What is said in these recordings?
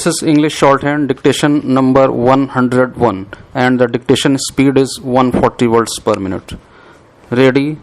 This is English shorthand dictation number 101 and the dictation speed is 140 words per minute. Ready?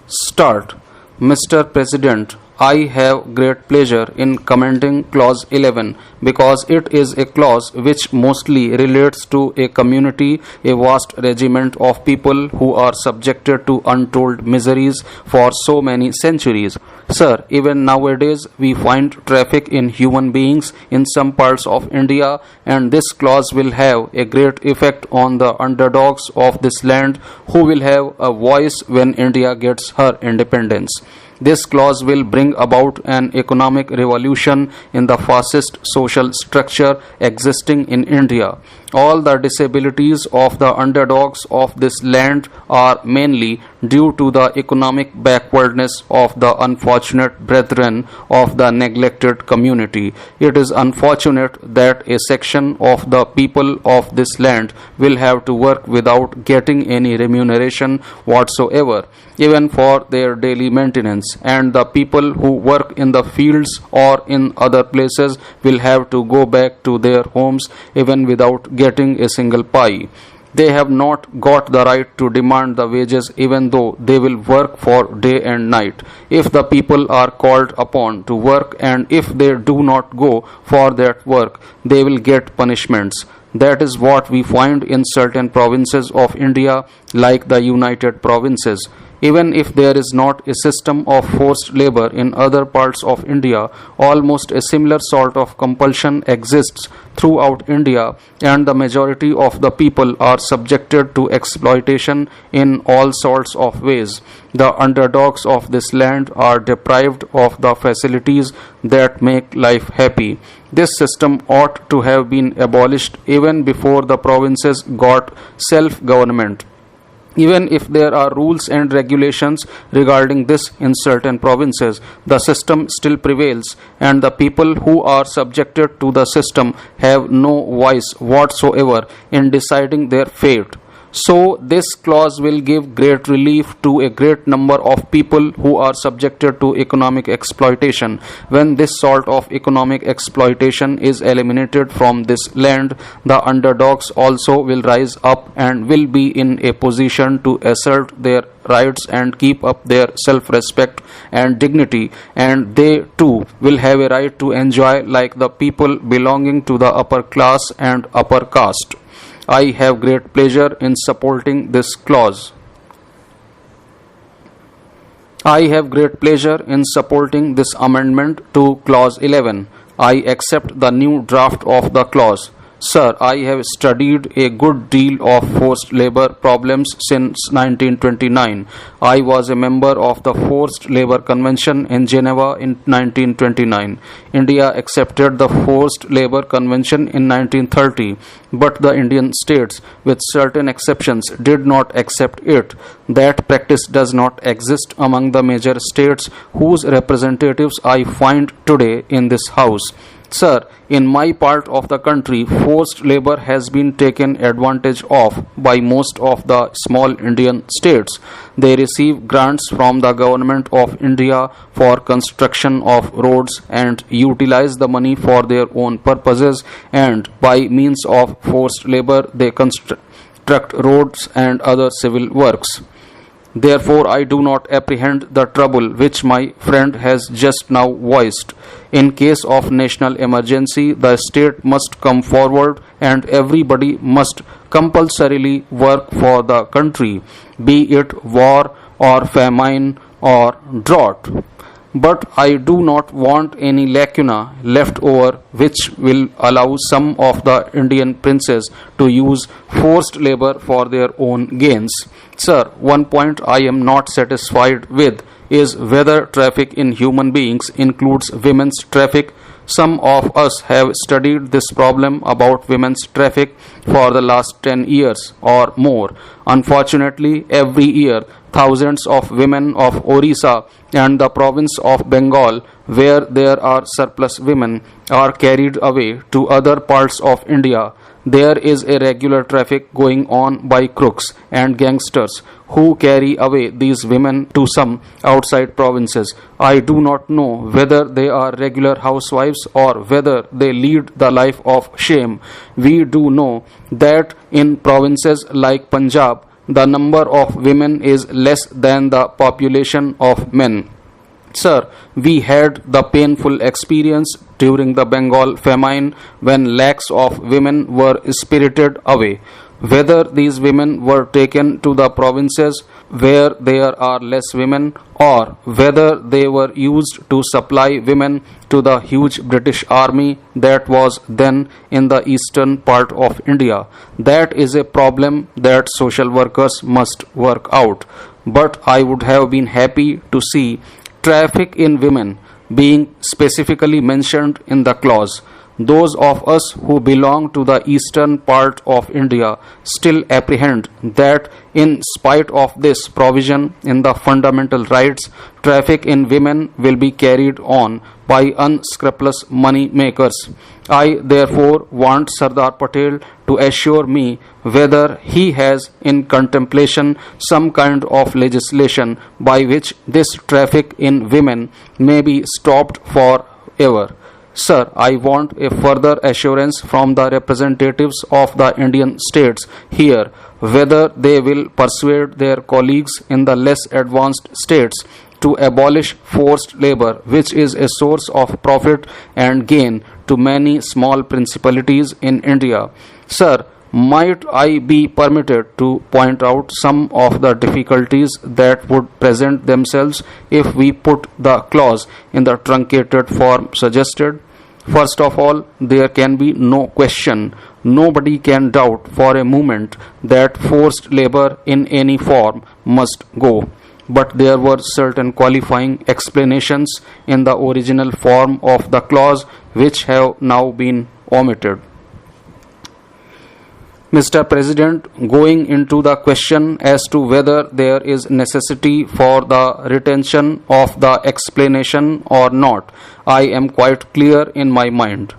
Start. Mr. President, I have great pleasure in commending clause 11 because it is a clause which mostly relates to a community, a vast regiment of people who are subjected to untold miseries for so many centuries. Sir, even nowadays we find traffic in human beings in some parts of India, and this clause will have a great effect on the underdogs of this land who will have a voice when India gets her independence. This clause will bring about an economic revolution in the fascist social structure existing in India. All the disabilities of the underdogs of this land are mainly due to the economic backwardness of the unfortunate brethren of the neglected community. It is unfortunate that a section of the people of this land will have to work without getting any remuneration whatsoever, even for their daily maintenance, and the people who work in the fields or in other places will have to go back to their homes even without getting a single pie. They have not got the right to demand the wages even though they will work for day and night. If the people are called upon to work and if they do not go for that work, they will get punishments. That is what we find in certain provinces of India like the United Provinces. Even if there is not a system of forced labor in other parts of India, almost a similar sort of compulsion exists throughout India, and the majority of the people are subjected to exploitation in all sorts of ways. The underdogs of this land are deprived of the facilities that make life happy. This system ought to have been abolished even before the provinces got self-government. Even if there are rules and regulations regarding this in certain provinces, the system still prevails, and the people who are subjected to the system have no voice whatsoever in deciding their fate. So, this clause will give great relief to a great number of people who are subjected to economic exploitation. When this sort of economic exploitation is eliminated from this land, the underdogs also will rise up and will be in a position to assert their rights and keep up their self-respect and dignity, and they too will have a right to enjoy like the people belonging to the upper class and upper caste. I have great pleasure in supporting this clause. I have great pleasure in supporting this amendment to clause 11. I accept the new draft of the clause. Sir, I have studied a good deal of forced labor problems since 1929. I was a member of the Forced Labor Convention in Geneva in 1929. India accepted the Forced Labor Convention in 1930, but the Indian states, with certain exceptions, did not accept it. That practice does not exist among the major states whose representatives I find today in this House. Sir, in my part of the country, forced labor has been taken advantage of by most of the small Indian states. They receive grants from the government of India for construction of roads and utilize the money for their own purposes, and by means of forced labor they construct roads and other civil works. Therefore, I do not apprehend the trouble which my friend has just now voiced. In case of national emergency, the state must come forward and everybody must compulsorily work for the country, be it war or famine or drought. But I do not want any lacuna left over which will allow some of the Indian princes to use forced labor for their own gains. Sir, one point I am not satisfied with is whether traffic in human beings includes women's traffic. Some of us have studied this problem about women's traffic for the last 10 years or more. Unfortunately, every year thousands of women of Orissa and the province of Bengal, where there are surplus women, are carried away to other parts of India. There is a regular traffic going on by crooks and gangsters who carry away these women to some outside provinces. I do not know whether they are regular housewives or whether they lead the life of shame. We do know that in provinces like Punjab, the number of women is less than the population of men. Sir, we had the painful experience during the Bengal famine when lakhs of women were spirited away. Whether these women were taken to the provinces where there are less women, or whether they were used to supply women to the huge British army that was then in the eastern part of India, that is a problem that social workers must work out. But I would have been happy to see traffic in women being specifically mentioned in the clause. Those of us who belong to the eastern part of India still apprehend that, in spite of this provision in the fundamental rights, traffic in women will be carried on by unscrupulous money makers. I therefore want Sardar Patel to assure me whether he has in contemplation some kind of legislation by which this traffic in women may be stopped forever. Sir, I want a further assurance from the representatives of the Indian states here whether they will persuade their colleagues in the less advanced states to abolish forced labor, which is a source of profit and gain to many small principalities in India. Sir, might I be permitted to point out some of the difficulties that would present themselves if we put the clause in the truncated form suggested? First of all, there can be no question, nobody can doubt for a moment that forced labor in any form must go. But there were certain qualifying explanations in the original form of the clause which have now been omitted. Mr. President, going into the question as to whether there is necessity for the retention of the explanation or not, I am quite clear in my mind.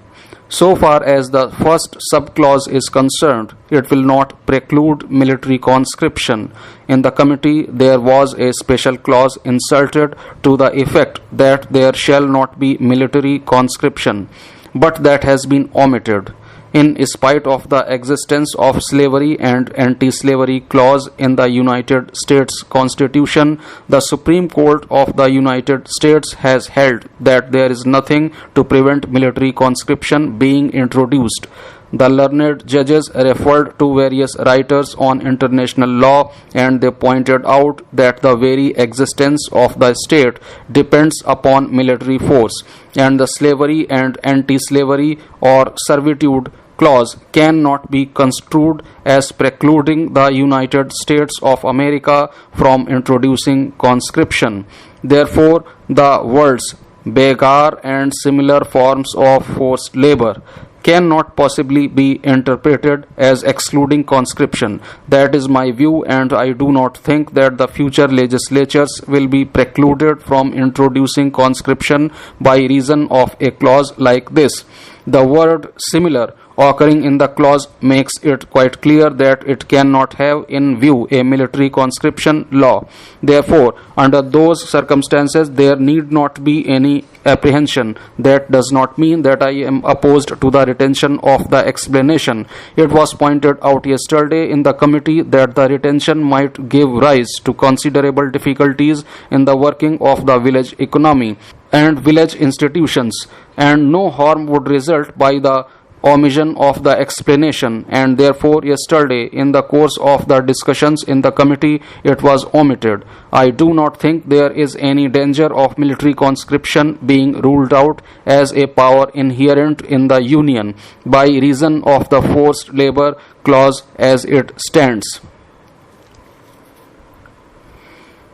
So far as the first subclause is concerned, it will not preclude military conscription. In the committee, there was a special clause inserted to the effect that there shall not be military conscription, but that has been omitted. In spite of the existence of slavery and anti-slavery clause in the United States Constitution, the Supreme Court of the United States has held that there is nothing to prevent military conscription being introduced. The learned judges referred to various writers on international law, and they pointed out that the very existence of the state depends upon military force, and the slavery and anti-slavery or servitude clause cannot be construed as precluding the United States of America from introducing conscription. Therefore, the words begar and similar forms of forced labor cannot possibly be interpreted as excluding conscription. That is my view, and I do not think that the future legislatures will be precluded from introducing conscription by reason of a clause like this. The word similar occurring in the clause makes it quite clear that it cannot have in view a military conscription law. Therefore, under those circumstances, there need not be any apprehension. That does not mean that I am opposed to the retention of the explanation. It was pointed out yesterday in the committee that the retention might give rise to considerable difficulties in the working of the village economy and village institutions, and no harm would result by the omission of the explanation, and therefore yesterday in the course of the discussions in the committee it was omitted. I do not think there is any danger of military conscription being ruled out as a power inherent in the Union by reason of the forced labor clause as it stands.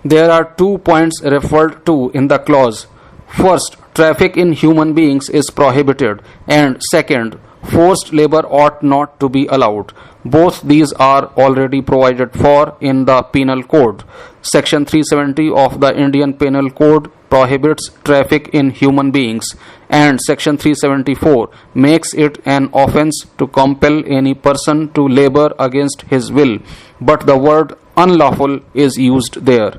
There are 2 points referred to in the clause. First, traffic in human beings is prohibited, and second, Forced labor ought not to be allowed. Both these are already provided for in the Penal Code. Section 370 of the Indian Penal Code prohibits traffic in human beings, and Section 374 makes it an offense to compel any person to labor against his will, but the word unlawful is used there.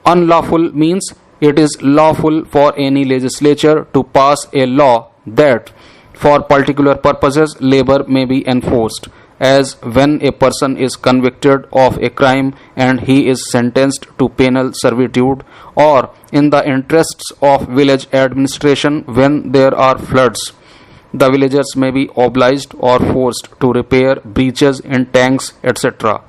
Unlawful means it is lawful for any legislature to pass a law that, for particular purposes, labor may be enforced, as when a person is convicted of a crime and he is sentenced to penal servitude, or in the interests of village administration when there are floods. The villagers may be obliged or forced to repair breaches in tanks, etc.